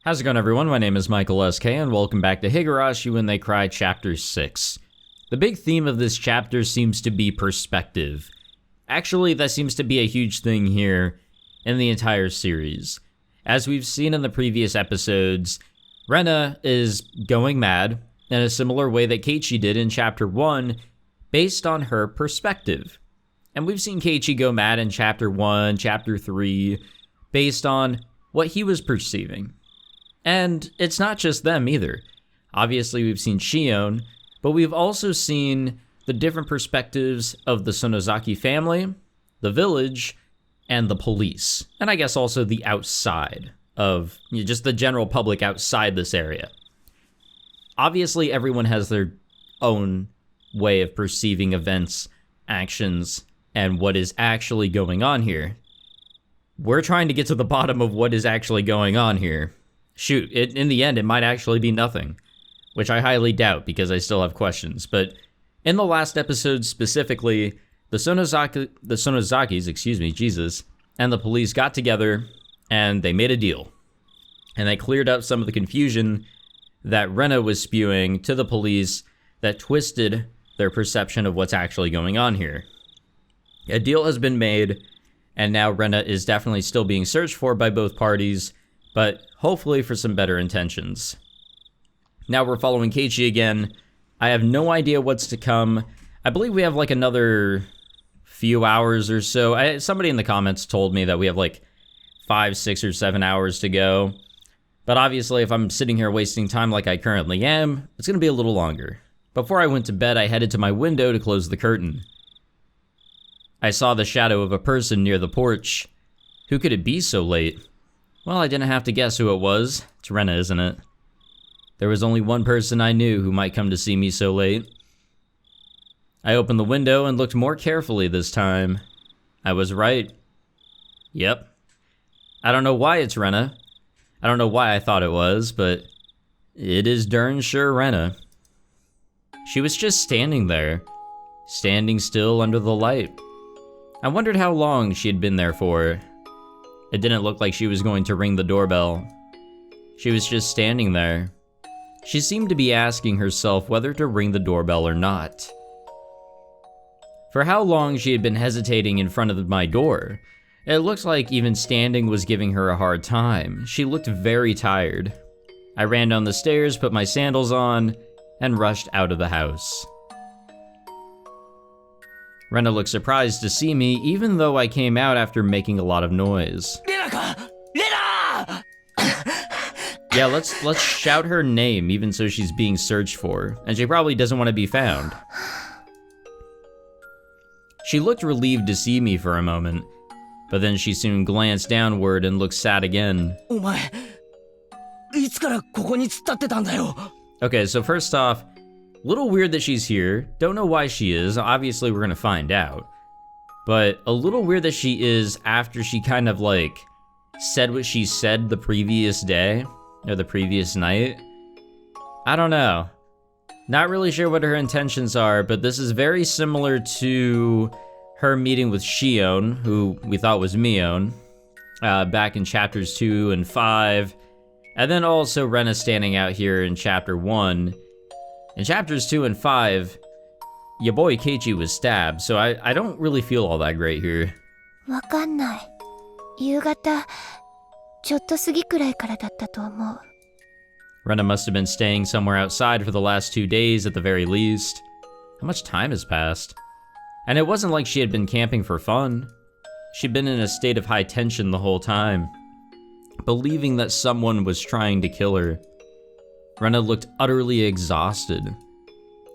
How's it going, everyone? My name is Michael SK, and welcome back to Higurashi When They Cry Chapter 6. The big theme of this chapter seems to be perspective. Actually, that seems to be a huge thing here in the entire series. As we've seen in the previous episodes, Rena is going mad in a similar way that Keiichi did in Chapter 1, based on her perspective. And we've seen Keiichi go mad in Chapter 1, Chapter 3, based on what he was perceiving. And it's not just them either. Obviously, we've seen Shion, but we've also seen the different perspectives of the Sonozaki family, the village, and the police. And I guess also the outside of just the general public outside this area. Obviously, everyone has their own way of perceiving events, actions, and what is actually going on here. We're trying to get to the bottom of what is actually going on here. Shoot, in the end, it might actually be nothing, which I highly doubt because I still have questions. But in the last episode specifically, the Sonozakis, and the police got together and they made a deal. And they cleared up some of the confusion that Rena was spewing to the police that twisted their perception of what's actually going on here. A deal has been made, and now Rena is definitely still being searched for by both parties, but hopefully for some better intentions. Now we're following Keiichi again. I have no idea what's to come. I believe we have like another few hours or so. Somebody in the comments told me that we have like 5, 6, or 7 hours to go. But obviously if I'm sitting here wasting time like I currently am, it's going to be a little longer. Before I went to bed, I headed to my window to close the curtain. I saw the shadow of a person near the porch. Who could it be so late? Well, I didn't have to guess who it was. It's Rena, isn't it? There was only one person I knew who might come to see me so late. I opened the window and looked more carefully this time. I was right. Yep. I don't know why it's Rena. I don't know why I thought it was, but it is darn sure Rena. She was just standing there, standing still under the light. I wondered how long she had been there for. It didn't look like she was going to ring the doorbell. She was just standing there. She seemed to be asking herself whether to ring the doorbell or not. For how long she had been hesitating in front of my door, it looked like even standing was giving her a hard time. She looked very tired. I ran down the stairs, put my sandals on, and rushed out of the house. Rena looked surprised to see me, even though I came out after making a lot of noise. Rena! Yeah, let's shout her name, even so she's being searched for, and she probably doesn't want to be found. She looked relieved to see me for a moment, but then she soon glanced downward and looked sad again. Okay, so first off, little weird that she's here. Don't know why she is. Obviously, we're gonna find out. But a little weird that she is after she kind of like said what she said the previous day or the previous night. I don't know. Not really sure what her intentions are, but this is very similar to her meeting with Shion, who we thought was Mion, back in chapters 2 and 5. And then also Rena standing out here in chapter 1. In chapters 2 and 5, your boy Keiichi was stabbed, so I don't really feel all that great here. Rena must have been staying somewhere outside for the last 2 days at the very least. How much time has passed? And it wasn't like she had been camping for fun. She'd been in a state of high tension the whole time, believing that someone was trying to kill her. Rena looked utterly exhausted.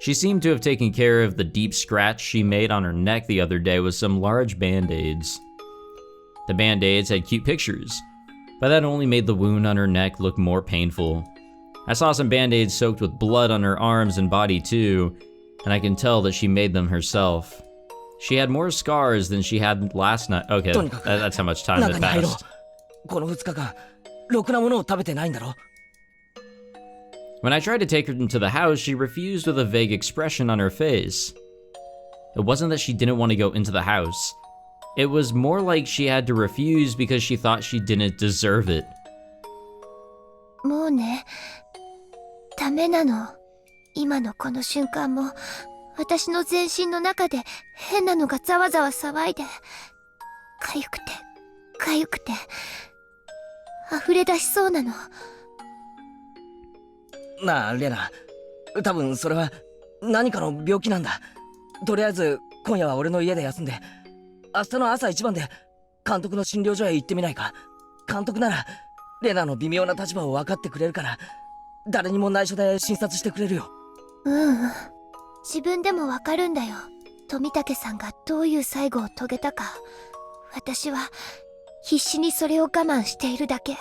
She seemed to have taken care of the deep scratch she made on her neck the other day with some large band-aids. The band-aids had cute pictures, but that only made the wound on her neck look more painful. I saw some band-aids soaked with blood on her arms and body too, and I can tell that she made them herself. She had more scars than she had last night. Okay, that's how much time had passed. When I tried to take her into the house, she refused with a vague expression on her face. It wasn't that she didn't want to go into the house. It was more like she had to refuse because she thought she didn't deserve it. もうね、ダメなの。今のこの瞬間も、私の全身の中で変なのがざわざわ騒いで、かゆくて、かゆくて、溢れ出しそうなの。なあ、レナ。多分それは何かの病気なんだ。とりあえず今夜は俺の家で休んで、明日の朝一番で監督の診療所へ行ってみないか。監督ならレナの微妙な立場を分かってくれるから、誰にも内緒で診察してくれるよ。自分でもわかるんだよ。富武さんがどういう最後を遂げたか。私は必死にそれを我慢しているだけ。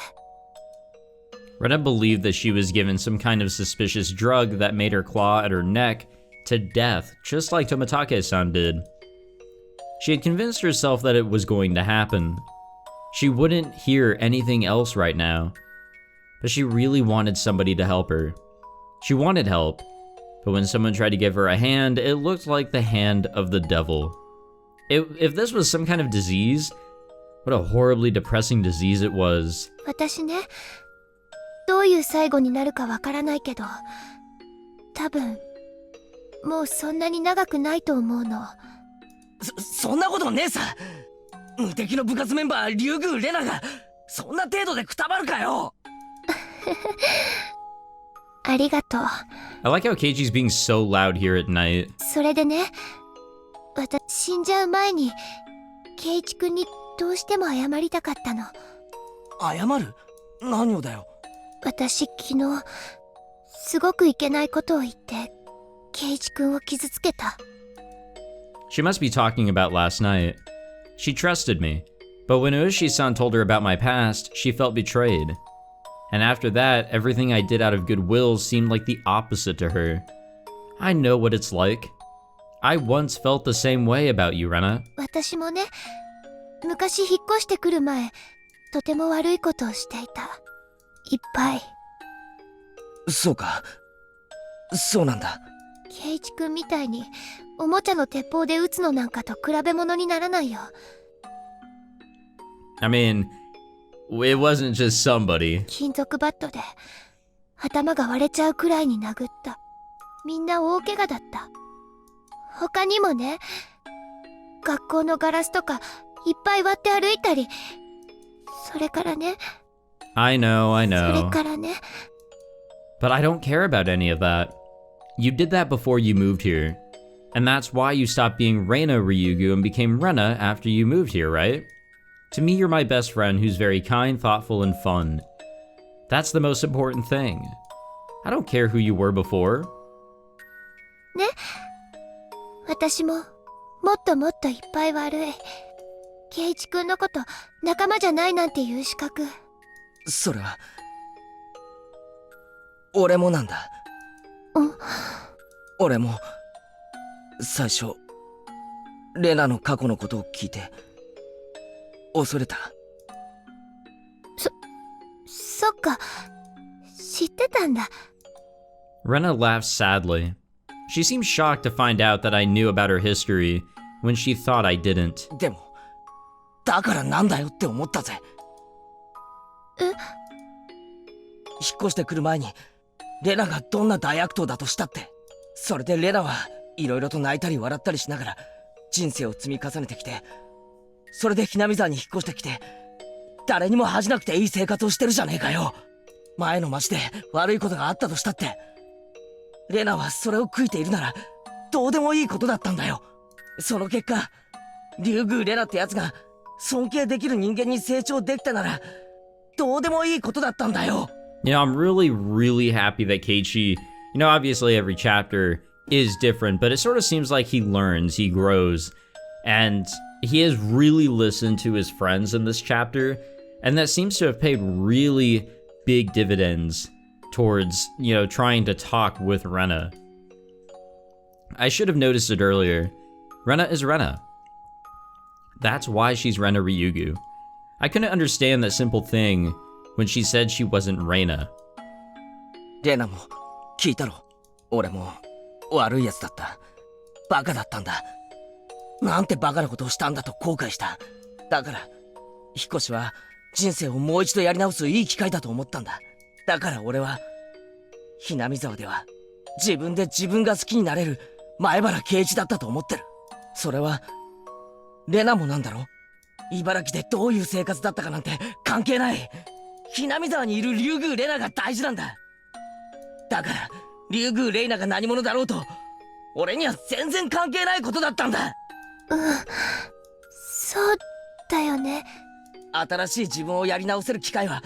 Rena believed that she was given some kind of suspicious drug that made her claw at her neck to death, just like Tomitake-san did. She had convinced herself that it was going to happen. She wouldn't hear anything else right now, but she really wanted somebody to help her. She wanted help, but when someone tried to give her a hand, it looked like the hand of the devil. If this was some kind of disease, what a horribly depressing disease it was. 私ね、どういう最後になるかわからないけど、多分もうそんなに長くないと思うの。そんなことねえさ。無敵の部活メンバーリュウグウレナがそんな程度でくたばるかよ。ありがとう。I like how Keiichi's being so loud here at night. それでね、私死んじゃう前に圭一君にどうしても謝りたかったの。謝る？何をだよ。私昨日すごくいけないことを言って圭一君を傷つけた。She must be talking about last night. She trusted me, but when Ueshi-san told her about my past, she felt betrayed. And after that, everything I did out of goodwill seemed like the opposite to her. I know what it's like. I once felt the same way about you, Rena. 私もね、昔引っ越してくる前、とても悪いことをしていた。いっぱい。そうか。そうなんだ。圭一君みたいにおもちゃの鉄砲で撃つのなんかと比べ物にならないよ。I mean, it wasn't just somebody. 金属バットで頭が割れちゃうくらいに殴った。みんな大怪我だった。他にもね、学校のガラスとかいっぱい割って歩いたり、それからね。I know. それからね。But I don't care about any of that. You did that before you moved here. And that's why you stopped being Rena Ryugu and became Rena after you moved here, right? To me, you're my best friend who's very kind, thoughtful, and fun. That's the most important thing. I don't care who you were before. ね。私ももっともっといっぱい悪い。圭一君のこと仲間じゃないなんていう資格。それは俺もなんだ。俺も最初レナの過去のことを聞いて恐れた。そっか、知ってたんだ。Rena laughed sadly. She seemed shocked to find out that I knew about her history when she thought I didn't. でもだからなんだよって思ったぜ。引っ越してくる前にレナがどんな大悪党だとしたって、それでレナはいろいろと泣いたり笑ったりしながら人生を積み重ねてきて、それでHinamizawaに引っ越してきて誰にも恥じなくていい生活をしてるじゃねえかよ。前の町で悪いことがあったとしたってレナはそれを悔いているならどうでもいいことだったんだよ。その結果リュウグウレナってやつが尊敬できる人間に成長できたならどうでもいいことだったんだよ。You know, I'm really happy that Keiichi, obviously every chapter is different, but it sort of seems like he learns, he grows, and he has really listened to his friends in this chapter, and that seems to have paid really big dividends towards, trying to talk with Rena. I should have noticed it earlier. Rena is Rena. That's why she's Rena Ryugu. I couldn't understand that simple thing when she said she wasn't Rena. レナも聞いたろ。俺も悪いやつだった。バカだったんだ。なんてバカなことをしたんだと後悔した。だから引っ越しは人生をもう一度やり直すいい機会だと思ったんだ。だから俺は、Hinamizawaでは自分で自分が好きになれる前原圭一だったと思ってる。それは、レナもなんだろ？茨城でどういう生活だったかなんて関係ない。Hinamizawaにいる竜宮レナが大事なんだ。だから、竜宮レイナが何者だろうと、俺には全然関係ないことだったんだ。そうだよね。新しい自分をやり直せる機会は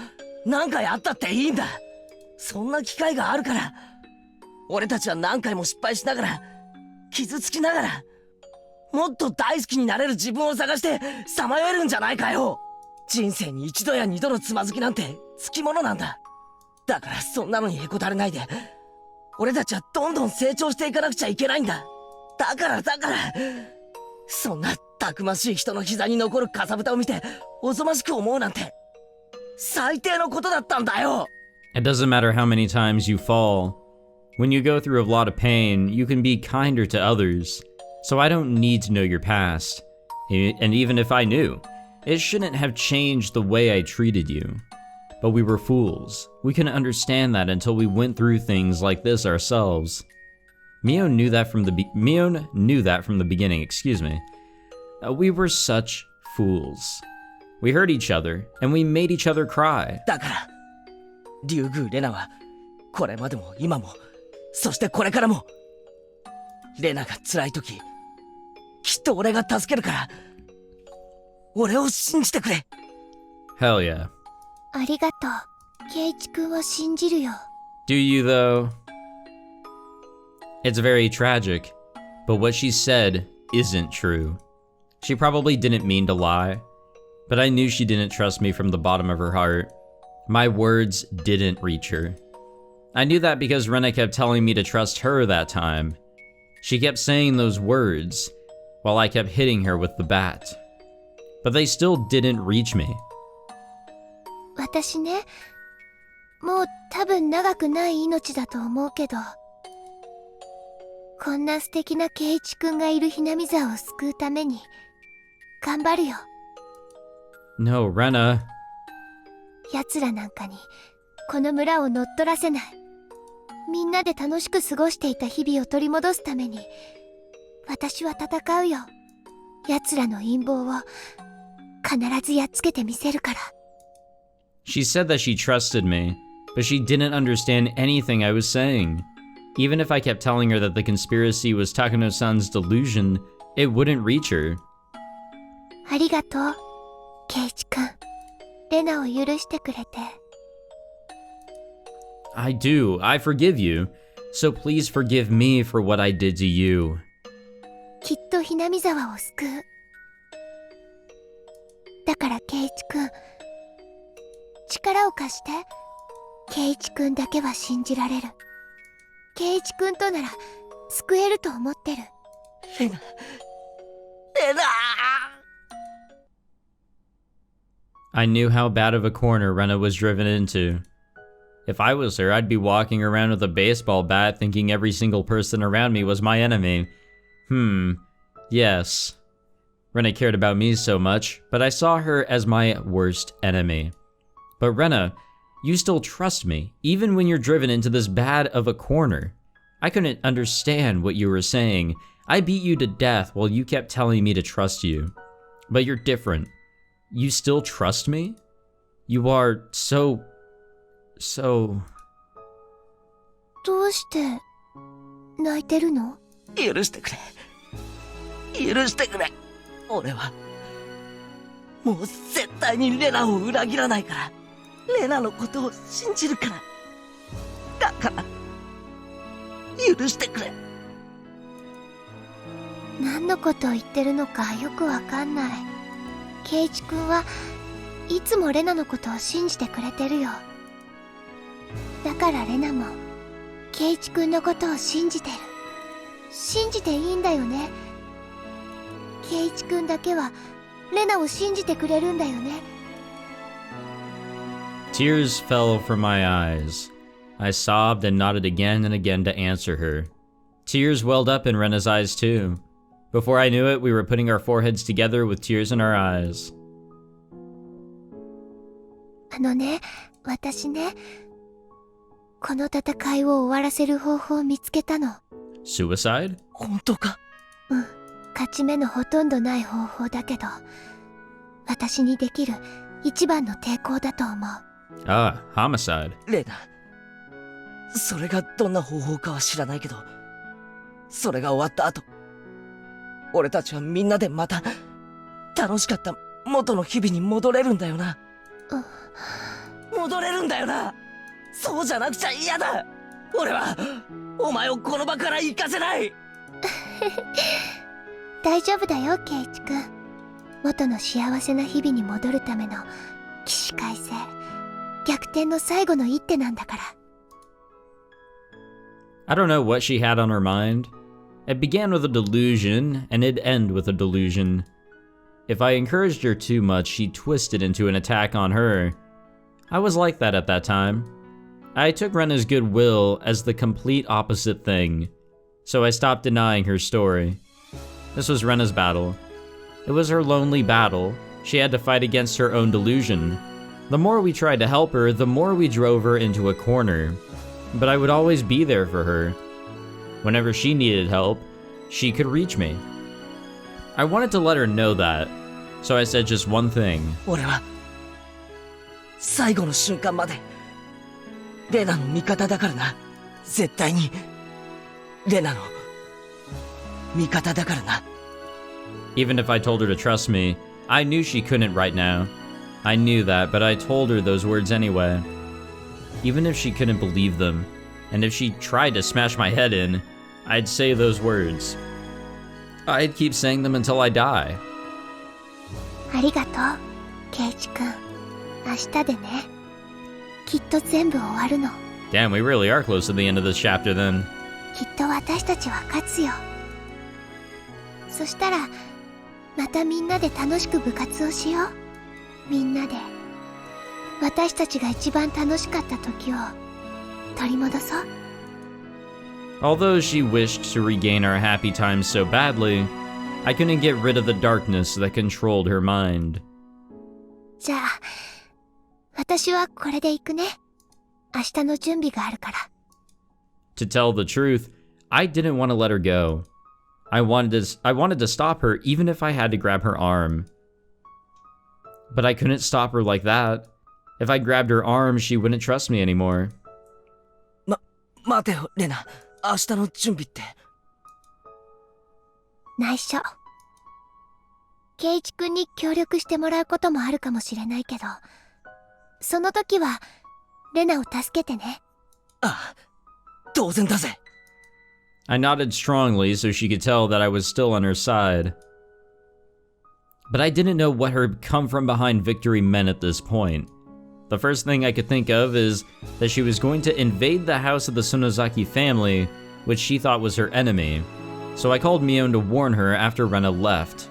何回あったっていいんだ。そんな機会があるから、俺たちは何回も失敗しながら、傷つきながら、もっと大好きになれる自分を探してさまよえるんじゃないかよ。人生に一度や二度のつまずきなんてつきものなんだ。だからそんなのにへこたれないで、俺たちはどんどん成長していかなくちゃいけないんだ。だからそんなたくましい人の膝に残るかさぶたを見ておぞましく思うなんて最低のことだったんだよ。 It doesn't matter how many times you fall. When you go through a lot of pain, you can be kinder to others. So I don't need to know your past. And even if I knew, it shouldn't have changed the way I treated you. But we were fools. We couldn't understand that until we went through things like this ourselves. Mion knew that from the beginning, excuse me. We were such fools. We hurt each other, and we made each other cry. だから竜宮レナはこれまでも今も、そしてこれからも、レナが辛い時、きっと俺が助けるから、俺を信じてくれ。 Hell yeah. ありがとう。圭一くんを信じるよ。Do you though? It's very tragic, but what she said isn't true. She probably didn't mean to lie, but I knew she didn't trust me from the bottom of her heart. My words didn't reach her. I knew that because Rena kept telling me to trust her that time. She kept saying those words, while I kept hitting her with the bat. But they still didn't reach me. 私ね、もう多分長くない命だと思うけど、こんな素敵な圭一くんがいるHinamizawaを救うために頑張るよ。 No, Rena. 奴らなんかにこの村を乗っ取らせない。みんなで楽しく過ごしていた日々を取り戻すために私は戦うよ。奴らの陰謀を必ずやっつけてみせるから。 She said that she trusted me, but she didn't understand anything I was saying. Even if I kept telling her that the conspiracy was Takano-san's delusion, it wouldn't reach her. ありがとう、圭一くん。レナを許してくれて。 I do. I forgive you. So please forgive me for what I did to you. きっとHinamizawaを救う。だから圭一くん、力を貸して。圭一くんだけは信じられる。圭一くんとなら救えると思ってる。レナ。I knew how bad of a corner Rena was driven into. If I was her, I'd be walking around with a baseball bat thinking every single person around me was my enemy. Yes. Rena cared about me so much, but I saw her as my worst enemy. But Rena, you still trust me, even when you're driven into this bad of a corner. I couldn't understand what you were saying. I beat you to death while you kept telling me to trust you. But you're different. You still trust me? You are so... どうして泣いてるの？許してくれ。許してくれ。俺はもう絶対にレナを裏切らないから。レナのことを信じるから。だから許してくれ。何のことを言ってるのかよくわかんない。圭一くんはいつもレナのことを信じてくれてるよ。だからレナも圭一くんのことを信じてる。信じていいんだよね。圭一くんだけはレナを信じてくれるんだよね。 Tears fell from my eyes. I sobbed and nodded again and again to answer her. Tears welled up in Rena's eyes too. Before I knew it, we were putting our foreheads together with tears in our eyes. あのね、私ね、この戦いを終わらせる方法を見つけたの。Suicide? 本当か？勝ち目のほとんどない方法だけど、私にできる一番の抵抗だと思う。Ah, homicide. レナ、それがどんな方法かは知らないけど、それが終わった後、俺たちはみんなでまた楽しかった元の日々に戻れるんだよな。戻れるんだよな。そうじゃなくちゃ嫌だ。俺はお前をこの場から行かせない。大丈夫だよ、ケイチ君。元の幸せな日々に戻るための起死回生、逆転の最後の一手なんだから。I don't know what she had on her mind. It began with a delusion, and it'd end with a delusion. If I encouraged her too much, she'd twist it into an attack on her. I was like that at that time. I took Rena's goodwill as the complete opposite thing, so I stopped denying her story. This was Rena's battle. It was her lonely battle. She had to fight against her own delusion. The more we tried to help her, the more we drove her into a corner. But I would always be there for her. Whenever she needed help, she could reach me. I wanted to let her know that, so I said just one thing. 俺は最後の瞬間までレナの味方だからな。絶対にレナの味方だからな。 Even if I told her to trust me, I knew she couldn't right now. I knew that, but I told her those words anyway. Even if she couldn't believe them, and if she tried to smash my head in, I'd say those words. I'd keep saying them until I die. ありがとう、ケイチ君。明日でね。きっと全部終わるの。Damn, we really are close to the end of this chapter then. きっと私たちは勝つよ。そしたら、またみんなで楽しく部活をしよう。みんなで。私たちが一番楽しかった時を取り戻そう。Although she wished to regain our happy times so badly, I couldn't get rid of the darkness that controlled her mind. じゃあ、私はこれで行くね。明日の準備があるから。To tell the truth, I didn't want to let her go. I wanted to stop her even if I had to grab her arm. But I couldn't stop her like that. If I grabbed her arm, she wouldn't trust me anymore. 待てよ、レナ。明日の準備って。内緒。ケイチ君に協力してもらうこともあるかもしれないけど、その時はレナを助けてね。ああ、当然だぜ。I nodded strongly so she could tell that I was still on her side. But I didn't know what her come from behind victory meant at this point. The first thing I could think of is that she was going to invade the house of the Sonozaki family, which she thought was her enemy. So I called Mion to warn her after Rena left.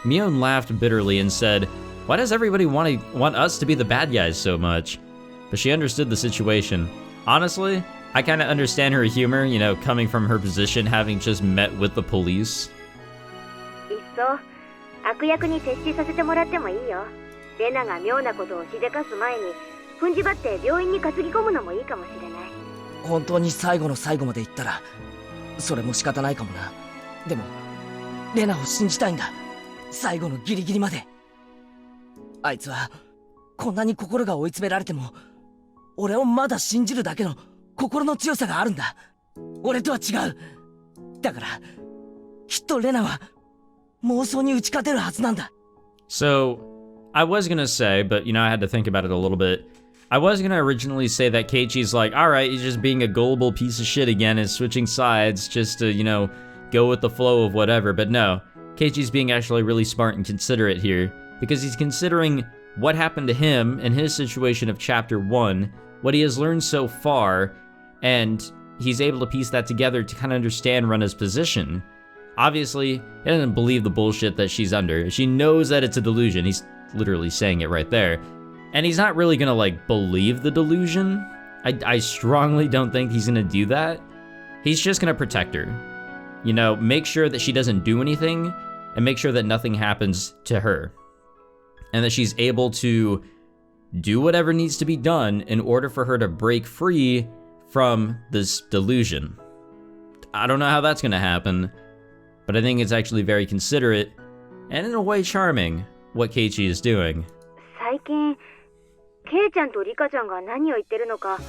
Mion laughed bitterly and said, "Why does everybody want us to be the bad guys so much?" But she understood the situation. Honestly, I kinda understand her humor, you know, coming from her position, having just met with the police. いっそ悪役に徹しさせてもらってもいいよ。レナが妙なことをしでかす前に踏んじばって病院に担ぎ込むのもいいかもしれない。本当に最後の最後まで行ったらそれも仕方ないかもな。でもレナを信じたいんだ。最後のギリギリまで。あいつはこんなに心が追い詰められても俺をまだ信じるだけの心の強さがあるんだ。俺とは違う。だからきっとレナは妄想に打ち勝てるはずなんだ。 So, I was gonna say, but you know, I had to think about it a little bit. I was gonna originally say that Keiichi's like, alright, he's just being a gullible piece of shit again and switching sides just to, you know, go with the flow of whatever, but no. Keiichi's being actually really smart and considerate here, because he's considering what happened to him in his situation of Chapter 1, what he has learned so far, and he's able to piece that together to kind of understand Rena's position. Obviously, he doesn't believe the bullshit that she's under. She knows that it's a delusion. He's literally saying it right there. And he's not really gonna, like, believe the delusion. I strongly don't think he's gonna do that. He's just gonna protect her. You know, make sure that she doesn't do anything, and make sure that nothing happens to her. And that she's able to do whatever needs to be done in order for her to break free from this delusion. I don't know how that's gonna happen, but I think it's actually very considerate, and in a way charming, what Keiichi is doing. 最近ケイちゃんとリカちゃんが何を言ってるのか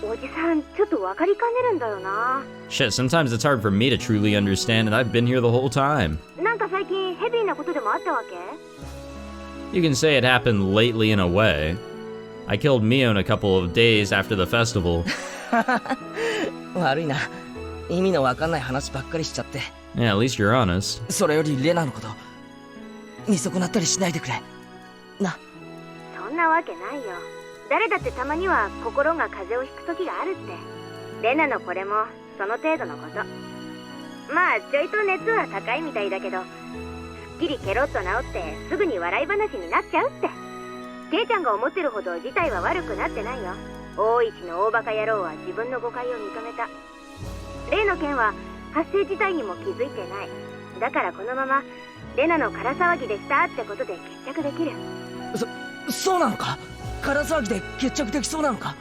おじさんちょっと分かりかねるんだよな。 Shit, sometimes it's hard for me to truly understand, and I've been here the whole time. なんか最近ヘビーなことでもあったわけ？ You can say it happened lately in a way. I killed Mion a couple of days after the festival. 悪いな。意味のわかんない話ばっかりしちゃって。 Yeah, at least you're honest. それよりレナのこと見損なったりしないでくれ。な。そんなわけないよ。誰だってたまには心が風邪をひく時があるって。レナのこれもその程度のこと。まあちょいと熱は高いみたいだけど、すっきりケロッと治ってすぐに笑い話になっちゃうって。ケイちゃんが思ってるほど事態は悪くなってないよ。大石の大バカ野郎は自分の誤解を認めた。例の件は発生自体にも気づいてない。だからこのままレナの空騒ぎでしたってことで決着できる。そうなのか？空騒ぎで決着できそうなのか？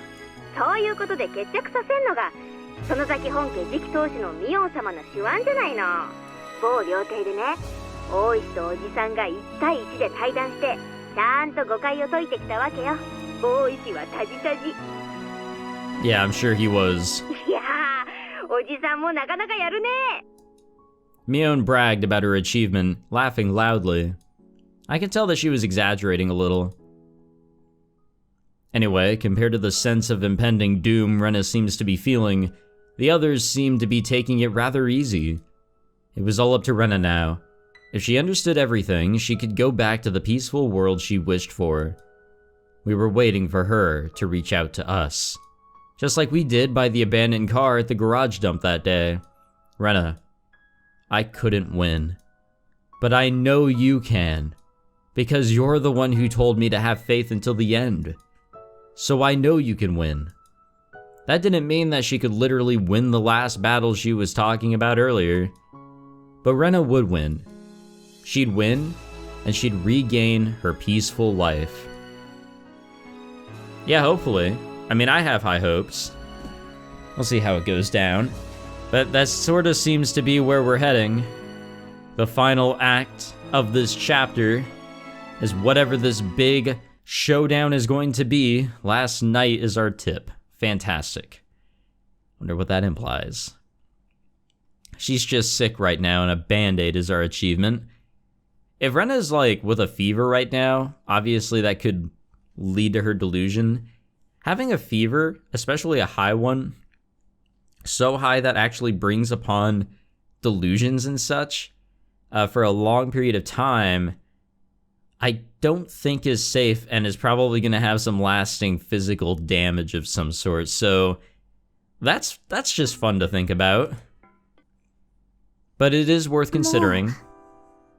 そういうことで決着させんのがその先本家次期当主のミオン様の手腕じゃないの。某料亭でね、大石とおじさんが1対1で対談してちゃんと誤解を解いてきたわけよ。大石はタジタジ。 Yeah, I'm sure he was. いやー、おじさんもなかなかやるね。 Mion bragged about her achievement, laughing loudly. I could tell that she was exaggerating a little. Anyway, compared to the sense of impending doom Rena seems to be feeling, the others seem to be taking it rather easy. It was all up to Rena now. If she understood everything, she could go back to the peaceful world she wished for. We were waiting for her to reach out to us. Just like we did by the abandoned car at the garage dump that day. Rena, I couldn't win. But I know you can. Because you're the one who told me to have faith until the end. So I know you can win. That didn't mean that she could literally win the last battle she was talking about earlier. But Rena would win. She'd win, and she'd regain her peaceful life. Yeah, hopefully. I mean, I have high hopes. We'll see how it goes down. But that sort of seems to be where we're heading. The final act of this chapter is whatever this big showdown is going to be. Last night is our tip. Fantastic. Wonder what that implies. She's just sick right now, and a band-aid is our achievement. If Rena's like with a fever right now, obviously that could lead to her delusion. Having a fever, especially a high one, so high that actually brings upon delusions and such, for a long period of time, I don't think is safe and is probably going to have some lasting physical damage of some sort. So that's just fun to think about. But it is worth considering.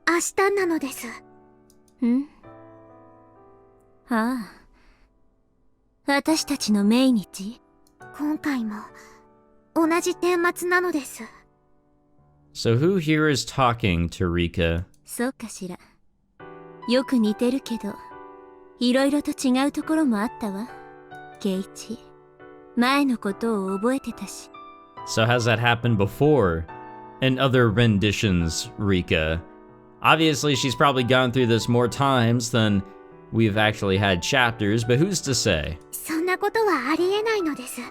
明日なのです。ん？ああ。私たちの命日？今回も同じ顛末なのです。 So who here is talking to Rika? そうかしら。よく似てるけど、いろいろと違うところもあったわ。ケイチ、前のことを覚えてたし。 So has that happened before? In other renditions, Rika? Obviously, she's probably gone through this more times than we've actually had chapters, but who's to say? そんなことはありえないのです。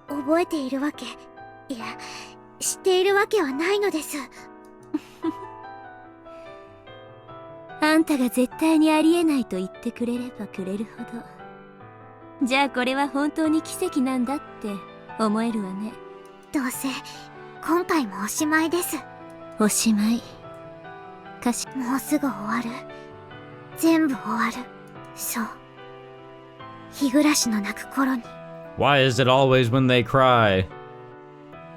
覚えているわけ、いや、知っているわけはないのです。あんたが絶対にありえないと言ってくれればくれるほど。じゃあこれは本当に奇跡なんだって思えるわね。どうせ今回もおしまいです。おしまい。もうすぐ終わる。全部終わる。そう。日暮らしの泣く頃に。Why is it always when they cry?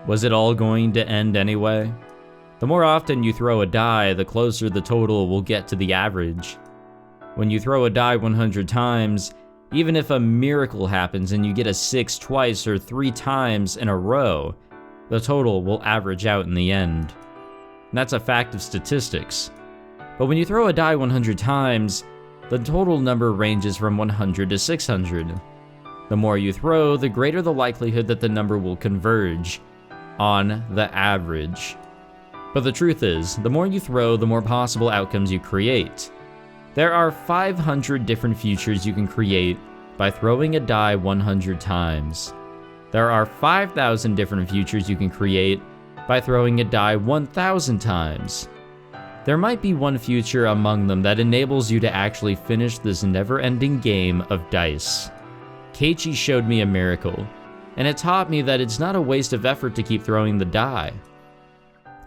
Was it all going to end anyway? The more often you throw a die, the closer the total will get to the average. When you throw a die 100 times, even if a miracle happens and you get a 6 twice or 3 times in a row, the total will average out in the end. And that's a fact of statistics. But when you throw a die 100 times, the total number ranges from 100 to 600. The more you throw, the greater the likelihood that the number will converge on the average. But the truth is, the more you throw, the more possible outcomes you create. There are 500 different futures you can create by throwing a die 100 times. There are 5,000 different futures you can create by throwing a die 1,000 times. There might be one future among them that enables you to actually finish this never-ending game of dice. Keiichi showed me a miracle, and it taught me that it's not a waste of effort to keep throwing the die.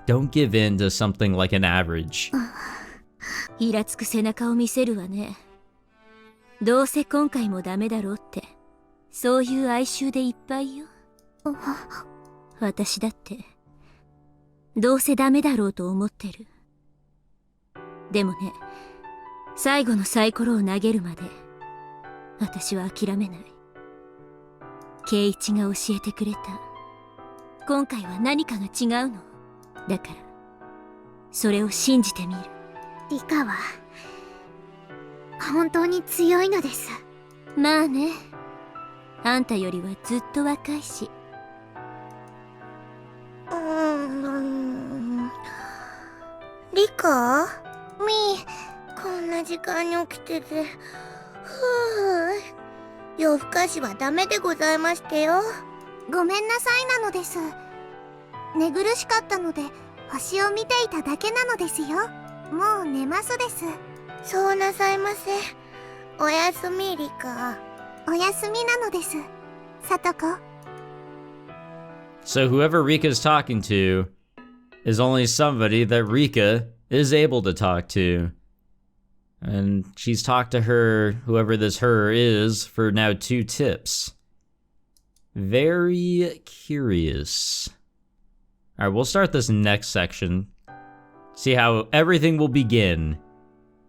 Don't give in to something like an average. イラつく背中を見せるわね。どうせ今回もダメだろうって、そういう哀愁でいっぱいよ。私だって、どうせダメだろうと思ってる。でもね、最後のサイコロを投げるまで、私は諦めない。圭一が教えてくれた。今回は何かが違うの。だから、それを信じてみる。リカは本当に強いのです。まあね、あんたよりはずっと若いし。リカ？こんな時間に起きてて、夜更かしはダメでございましてよ。ごめんなさいなのです。寝苦しかったので星を見ていただけなのですよ。もう寝ますです。そうなさいませ。おやすみ、リカ。おやすみなのです、さとこ。So whoever Rika's talking to is only somebody that Rika is able to talk to. And she's talked to her, whoever this her is, for now 2 tips. Very curious. Alright, we'll start this next section. See how everything will begin.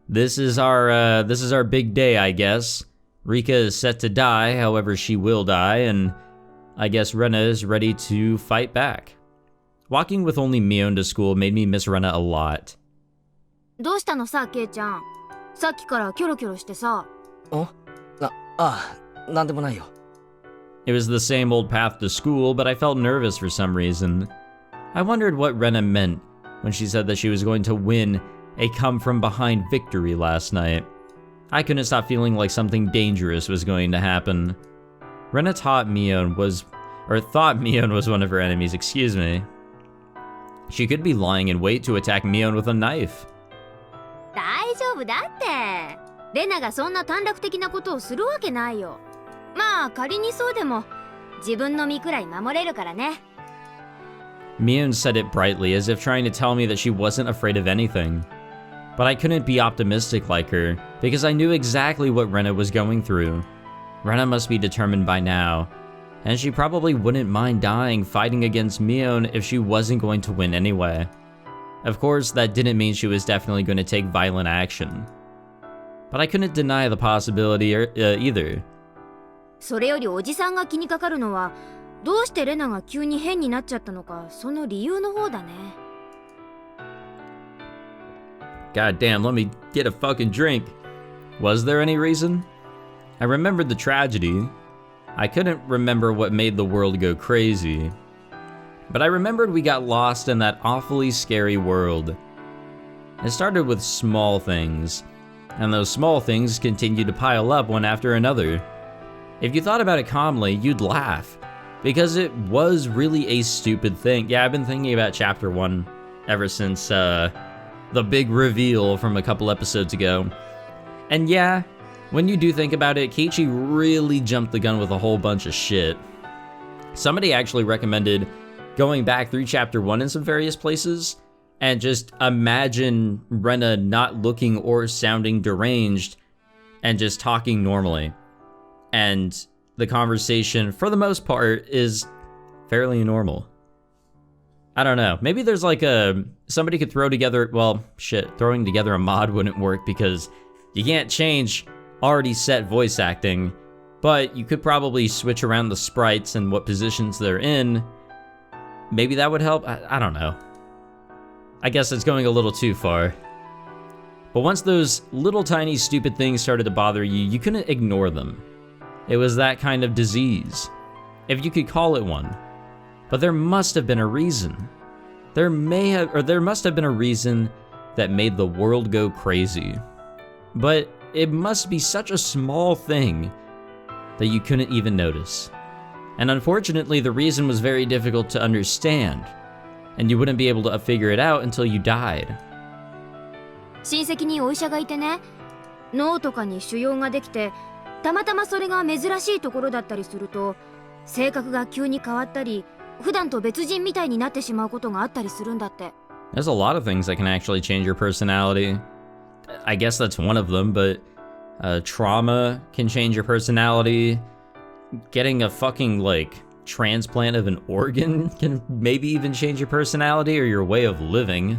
This is our big day, I guess. Rika is set to die, however she will die, and I guess Rena is ready to fight back. Walking with only Mion to school made me miss Rena a lot. どうしたのさ、ケイちゃん。さっきからキョロキョロしてさ。なんでもないよ。It was the same old path to school, but I felt nervous for some reason. I wondered what Rena meant when she said that she was going to win a come-from-behind victory last night. I couldn't stop feeling like something dangerous was going to happen. Rena thought Mion was one of her enemies, excuse me. She could be lying in wait to attack Mion with a knife. 大丈夫だって。レナがそんな短絡的なことをするわけないよ。まあ仮にそうでも自分の身くらい守れるからね。Mion said it brightly, as if trying to tell me that she wasn't afraid of anything. But I couldn't be optimistic like her, because I knew exactly what Rena was going through. Rena must be determined by now, and she probably wouldn't mind dying fighting against Mion if she wasn't going to win anyway. Of course, that didn't mean she was definitely going to take violent action. But I couldn't deny the possibility either. それよりおじさんが気にかかるのは、どうしてレナが急に変になっちゃったのか、その理由の方だね。God damn, let me get a fucking drink. Was there any reason? I remembered the tragedy. I couldn't remember what made the world go crazy. But I remembered we got lost in that awfully scary world. It started with small things, and those small things continued to pile up one after another. If you thought about it calmly, you'd laugh, because it was really a stupid thing. Yeah, I've been thinking about Chapter 1 ever since the big reveal from a couple episodes ago. And yeah, when you do think about it, Keiichi really jumped the gun with a whole bunch of shit. Somebody actually recommended going back through Chapter 1 in some various places, and just imagine Rena not looking or sounding deranged, and just talking normally. And the conversation, for the most part, is fairly normal. I don't know, maybe there's like somebody could throw together, well, shit, throwing together a mod wouldn't work because you can't change already set voice acting, but you could probably switch around the sprites and what positions they're in. Maybe that would help, I don't know. I guess it's going a little too far. But once those little tiny stupid things started to bother you, you couldn't ignore them. It was that kind of disease, if you could call it one. But there must have been a reason. There must have been a reason that made the world go crazy. But it must be such a small thing that you couldn't even notice. And unfortunately, the reason was very difficult to understand, and you wouldn't be able to figure it out until you died. 親戚にお医者がいてね、脳とかに腫瘍ができて、たまたまそれが珍しいところだったりすると、性格が急に変わったり、普段と別人みたいになってしまうことがあったりするんだって。There's a lot of things that can actually change your personality. I guess that's one of them, but trauma can change your personality. Getting a fucking, like, transplant of an organ can maybe even change your personality or your way of living.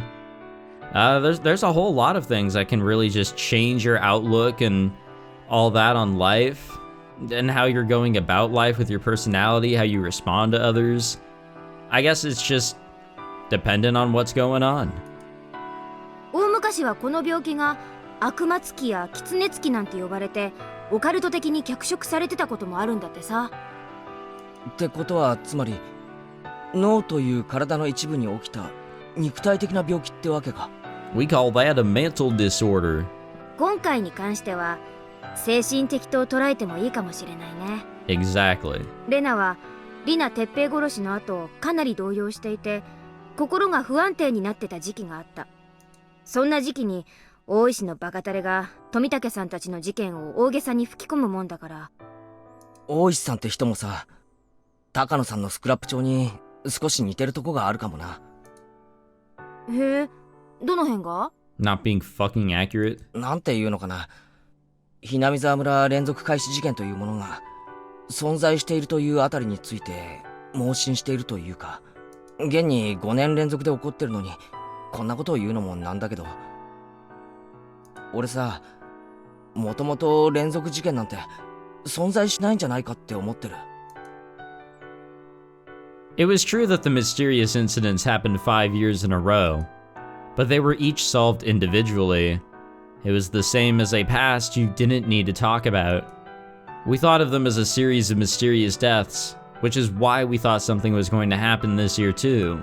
There's a whole lot of things that can really just change your outlook and all that on life, and how you're going about life with your personality, how you respond to others. I guess it's just dependent on what's going on. 大昔はこの病気が悪魔つきや狐つきなんて呼ばれて、オカルト的に脚色されてたこともあるんだってさ。ってことはつまり脳という体の一部に起きた肉体的な病気ってわけか。We call that a mental disorder. 今回に関しては精神的と捉えてもいいかもしれないね。Exactly. レナはリナ鉄平殺しの後かなり動揺していて、心が不安定になってた時期があった。そんな時期に大石のバカタレが富武さんたちの事件を大げさに吹き込むもんだから。大石さんって人もさ、高野さんのスクラップ帳に少し似てるとこがあるかもな。へえ、どの辺が？ Not being fucking accurate. なんていうのかな。Hinamizawa村連続開始事件というものが存在しているというあたりについて盲信しているというか、現に5年連続で起こってるのにこんなことを言うのもなんだけど、俺さ、もともと連続事件なんて存在しないんじゃないかって思ってる。It was true that the mysterious incidents happened 5 years in a row, but they were each solved individually. It was the same as a past you didn't need to talk about. We thought of them as a series of mysterious deaths, which is why we thought something was going to happen this year too.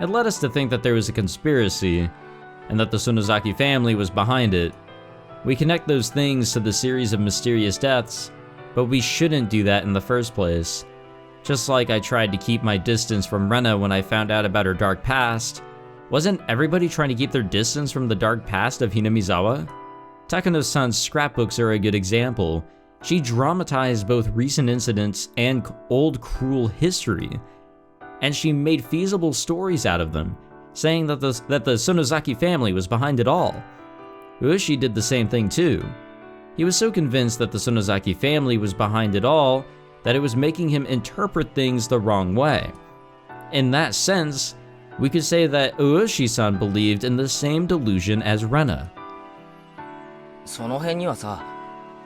It led us to think that there was a conspiracy, and that the Sonozaki family was behind it. We connect those things to the series of mysterious deaths, but we shouldn't do that in the first place. Just like I tried to keep my distance from Rena when I found out about her dark past, wasn't everybody trying to keep their distance from the dark past of Hinamizawa? Takano-san's scrapbooks are a good example. She dramatized both recent incidents and old cruel history, and she made feasible stories out of them, saying that the Sonozaki family was behind it all. Ueshi did the same thing too. He was so convinced that the Sonozaki family was behind it all that it was making him interpret things the wrong way. In that sense, we could say that Ueshi-san believed in the same delusion as Rena. その辺にはさ、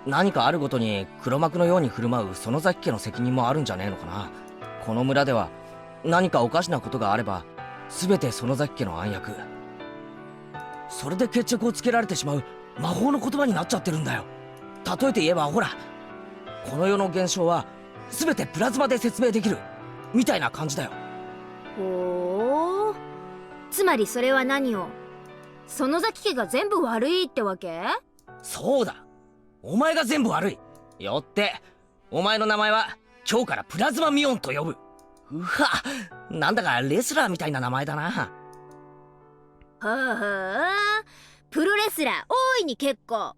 何かあるごとに黒幕のように振る舞う園崎家の責任もあるんじゃねえのかな。この村では何かおかしなことがあれば全て園崎家の暗躍。それで決着をつけられてしまう魔法の言葉になっちゃってるんだよ。例えて言えばほら、この世の現象は全てプラズマで説明できるみたいな感じだよ。ほー、つまりそれは何を？園崎家が全部悪いってわけ？そうだ、お前が全部悪い。よってお前の名前は今日からプラズマミオンと呼ぶ。うわ、なんだかレスラーみたいな名前だな。はあはあ、プロレスラー大いに結構。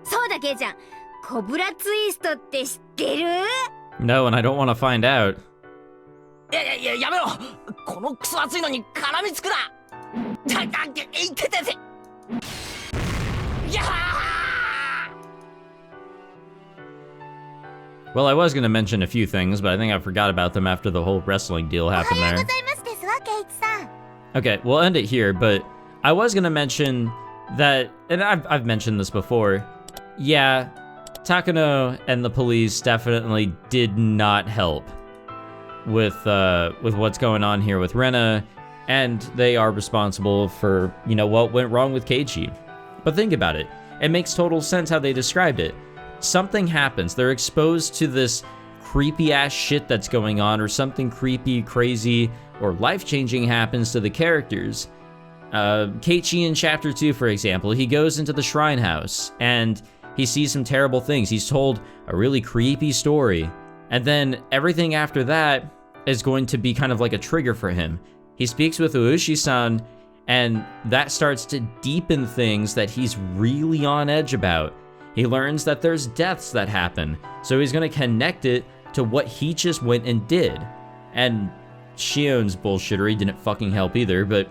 そうだ、ケイちゃん、コブラツイストって知ってる？ No, and I don't want to find out. やめろ。このクソ熱いのに絡みつくな。いててて。やー！ Well, I was going to mention a few things, but I think I forgot about them after the whole wrestling deal happened there. Okay, we'll end it here, but I was going to mention that, and I've mentioned this before, yeah, Takano and the police definitely did not help with what's going on here with Rena, and they are responsible for, you know, what went wrong with Keiichi. But think about it. It makes total sense how they described it. something happens. They're exposed to this creepy ass shit that's going on, or something creepy, crazy, or life-changing happens to the characters. Keiichi in chapter 2, for example, he goes into the shrine house and he sees some terrible things. He's told a really creepy story, and then everything after that is going to be kind of like a trigger for him. He speaks with Ueshi-san, and that starts to deepen things that he's really on edge about. He learns that there's deaths that happen, so he's gonna connect it to what he just went and did. And Shion's bullshittery didn't fucking help either, but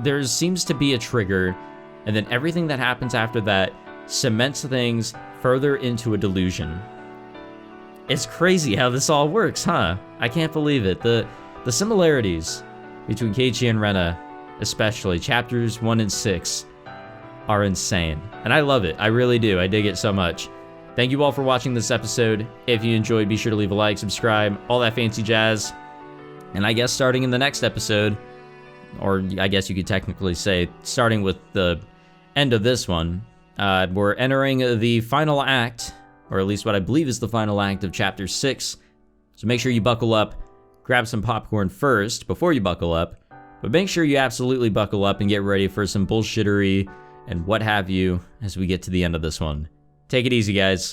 there seems to be a trigger, and then everything that happens after that cements things further into a delusion. It's crazy how this all works, huh? I can't believe it. The similarities between Keiichi and Rena, especially chapters 1 and 6, are insane. And I love it. I really do. I dig it so much. Thank you all for watching this episode. If you enjoyed, be sure to leave a like, subscribe, all that fancy jazz. And I guess starting in the next episode, or I guess you could technically say starting with the end of this one, we're entering the final act, or at least what I believe is the final act of chapter 6. So make sure you buckle up, grab some popcorn first before you buckle up, but make sure you absolutely buckle up and get ready for some bullshittery and what have you as we get to the end of this one. Take it easy, guys.